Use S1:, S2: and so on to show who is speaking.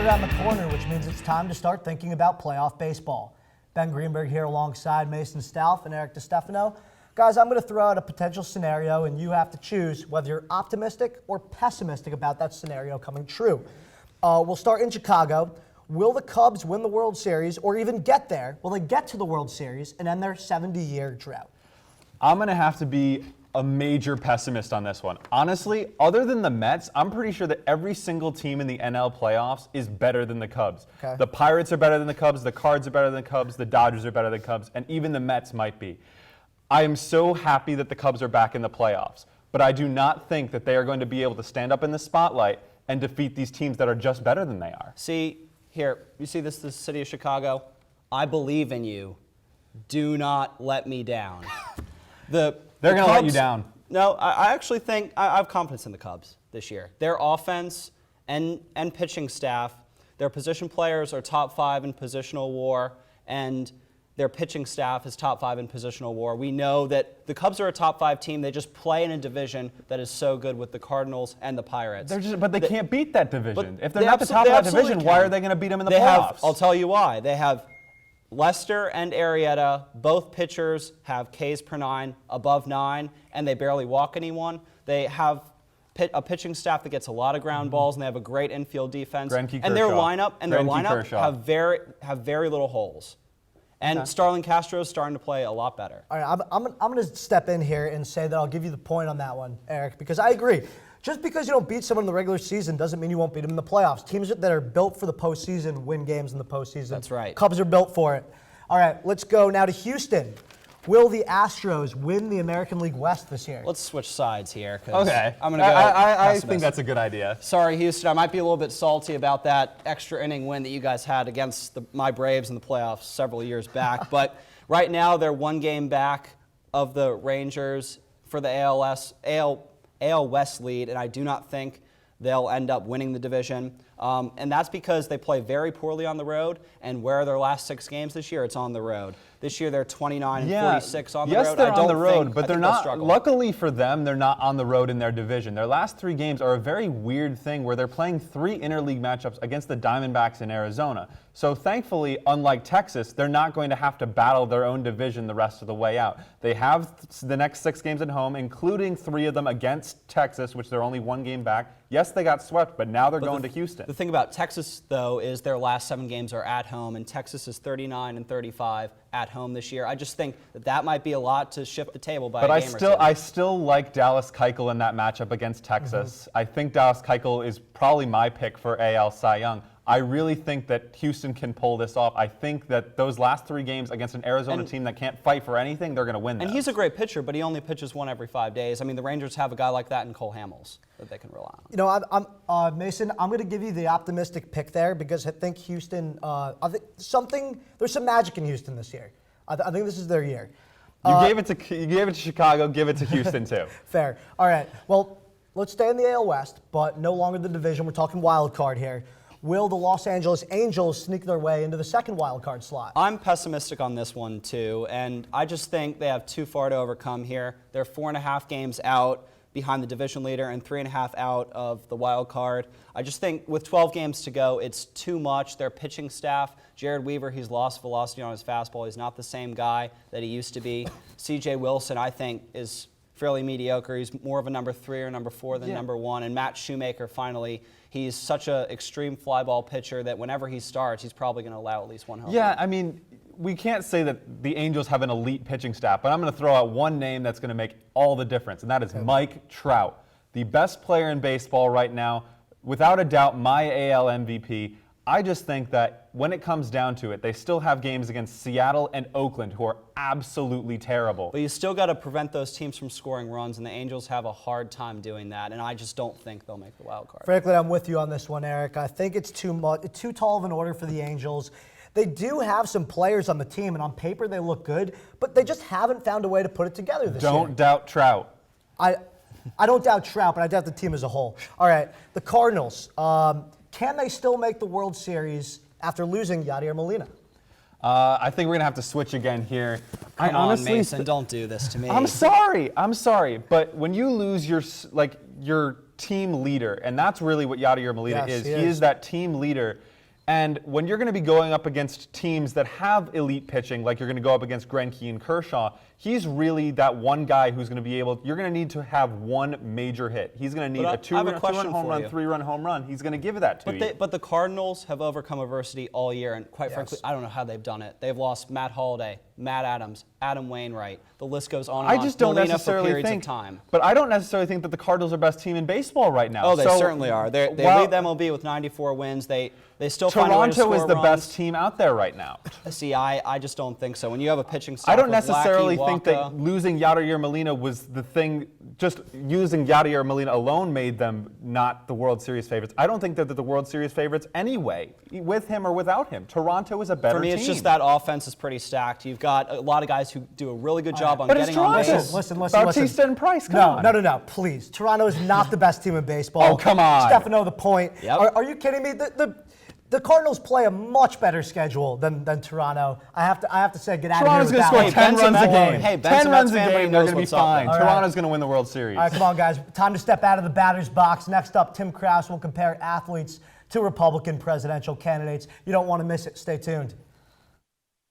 S1: around the corner, which means it's time to start thinking about playoff baseball. Ben Greenberg here alongside Mason Stalf and Eric DiStefano. Guys, I'm going to throw out a potential scenario, and you have to choose whether you're optimistic or pessimistic about that scenario coming true. We'll start in Chicago. Will the Cubs win the World Series or even get there? Will they get to the World Series and end their 70-year drought?
S2: I'm going to have to be a major pessimist on this one. Honestly, other than the Mets, I'm pretty sure that every single team in the NL playoffs is better than the Cubs.
S1: Okay.
S2: The Pirates are better than the Cubs, the Cards are better than the Cubs, the Dodgers are better than the Cubs, and even the Mets might be. I am so happy that the Cubs are back in the playoffs, but I do not think that they are going to be able to stand up in the spotlight and defeat these teams that are just better than they are.
S3: See, here, you see this city of Chicago? I believe in you. Do not let me down.
S2: They're going to let you down.
S3: No, I actually think I have confidence in the Cubs this year. Their offense and pitching staff, their position players are top 5 in positional WAR, and their pitching staff is top 5 in positional WAR. We know that the Cubs are a top 5 team. They just play in a division that is so good with the Cardinals and the Pirates.
S2: But they can't beat that division. If they're not the top of that division, why are they going to beat them in the playoffs?
S3: I'll tell you why. They have Lester and Arrieta, both pitchers have Ks per 9 above 9, and they barely walk anyone. They have a pitching staff that gets a lot of ground balls, and they have a great infield defense. And their lineup have very little holes. And Starlin Castro is starting to play a lot better.
S1: All right, I'm going to step in here and say that I'll give you the point on that one, Eric, because I agree. Just because you don't beat someone in the regular season doesn't mean you won't beat them in the playoffs. Teams that are built for the postseason win games in the postseason.
S3: That's right.
S1: Cubs are built for it. All right, let's go now to Houston. Will the Astros win the American League West this year?
S3: Let's switch sides here.
S2: Okay.
S3: I'm going to go
S2: I think that's a good idea.
S3: Sorry, Houston. I might be a little bit salty about that extra inning win that you guys had against my Braves in the playoffs several years back. But right now, they're 1 game back of the Rangers for the AL West lead, and I do not think they'll end up winning the division. And that's because they play very poorly on the road, and where are their last 6 games this year? It's on the road. This year they're 29 and 46 on the road.
S2: Yes, they're on the road, but they're not. Luckily for them, they're not on the road in their division. Their last 3 games are a very weird thing where they're playing 3 interleague matchups against the Diamondbacks in Arizona. So thankfully, unlike Texas, they're not going to have to battle their own division the rest of the way out. They have the next 6 games at home, including 3 of them against Texas, which they're only 1 game back. Yes, they got swept, but now they're going to Houston.
S3: The thing about Texas, though, is their last 7 games are at home, and Texas is 39 and 35 at home this year. I just think that might be a lot to shift the table by a game or 2.
S2: But I still like Dallas Keuchel in that matchup against Texas. I think Dallas Keuchel is probably my pick for AL Cy Young. I really think that Houston can pull this off. I think that those last 3 games against an Arizona team that can't fight for anything, they're going to win those.
S3: And he's a great pitcher, but he only pitches 1 every 5 days. I mean, the Rangers have a guy like that in Cole Hamels that they can rely on.
S1: You know, Mason, I'm going to give you the optimistic pick there because I think Houston, there's some magic in Houston this year. I think this is their year.
S2: You gave it to Chicago, give it to Houston too.
S1: Fair. All right. Well, let's stay in the AL West, but no longer the division. We're talking wild card here. Will the Los Angeles Angels sneak their way into the second wild card slot?
S3: I'm pessimistic on this one too, and I just think they have too far to overcome here. They're 4.5 games out behind the division leader and 3.5 out of the wild card. I just think with 12 games to go, it's too much. Their pitching staff, Jared Weaver, he's lost velocity on his fastball. He's not the same guy that he used to be. C.J. Wilson, I think, is fairly mediocre. He's more of a number 3 or number 4 than number 1. And Matt Shoemaker, finally, he's such an extreme fly ball pitcher that whenever he starts, he's probably going to allow at least 1 home run.
S2: Yeah, I mean, we can't say that the Angels have an elite pitching staff, but I'm going to throw out one name that's going to make all the difference, and that is Mike Trout, the best player in baseball right now, without a doubt my AL MVP. I just think that when it comes down to it, they still have games against Seattle and Oakland, who are absolutely terrible.
S3: But you still got to prevent those teams from scoring runs, and the Angels have a hard time doing that, and I just don't think they'll make the wild card.
S1: Frankly, I'm with you on this one, Eric. I think it's too tall of an order for the Angels. They do have some players on the team, and on paper they look good, but they just haven't found a way to put it together this year.
S2: Don't doubt Trout.
S1: I don't doubt Trout, but I doubt the team as a whole. All right, the Cardinals. Can they still make the World Series after losing Yadier Molina?
S2: I think we're going to have to switch again here.
S3: Come on, Mason, don't do this to me.
S2: I'm sorry, but when you lose your team leader, and that's really what Yadier Molina is. He is that team leader. And when you're going to be going up against teams that have elite pitching, like you're going to go up against Greinke and Kershaw, he's really that one guy who's going to be able. You're going to need to have one major hit. He's going to need a two-run home run, 3-run home run. He's going to give that to you.
S3: But the Cardinals have overcome adversity all year, and quite frankly, I don't know how they've done it. They've lost Matt Holliday, Matt Adams, Adam Wainwright. The list goes on and on.
S2: I just don't
S3: Molina
S2: necessarily
S3: for periods
S2: think.
S3: of time.
S2: But I don't necessarily think that the Cardinals are the best team in baseball right now.
S3: Oh, they certainly are. They lead the MLB with 94 wins. They still find a way to score
S2: Toronto is the
S3: runs.
S2: best team out there right now.
S3: See, I just don't think so. When you have a pitching staff
S2: I don't
S3: with
S2: necessarily
S3: Lackey,
S2: think that
S3: Waka,
S2: losing Yadier Molina was the thing. Just using Yadier Molina alone made them not the World Series favorites. I don't think that they're the World Series favorites anyway, with him or without him. Toronto is a better team.
S3: For me, it's just that offense is pretty stacked. You've got a lot of guys who do a really good job on getting on base.
S1: Listen.
S2: Bautista and Price, come on.
S1: No, please. Toronto is not the best team in baseball.
S2: Oh, come on.
S1: Stefano, the point.
S3: Yep.
S1: Are you kidding me? The Cardinals play a much better schedule than Toronto. I have to say, get out
S2: Toronto's
S1: of here
S2: going
S1: with
S2: to score
S1: that.
S2: 10 runs a
S3: Mets-
S2: game.
S3: Hey,
S2: 10 runs a
S3: fan, but he
S2: game, they're
S3: knows
S2: going to be
S3: what's up
S2: fine.
S3: there.
S2: Toronto's going to win the World Series.
S1: All right, come on, guys. Time to step out of the batter's box. Next up, Tim Krause will compare athletes to Republican presidential candidates. You don't want to miss it. Stay tuned.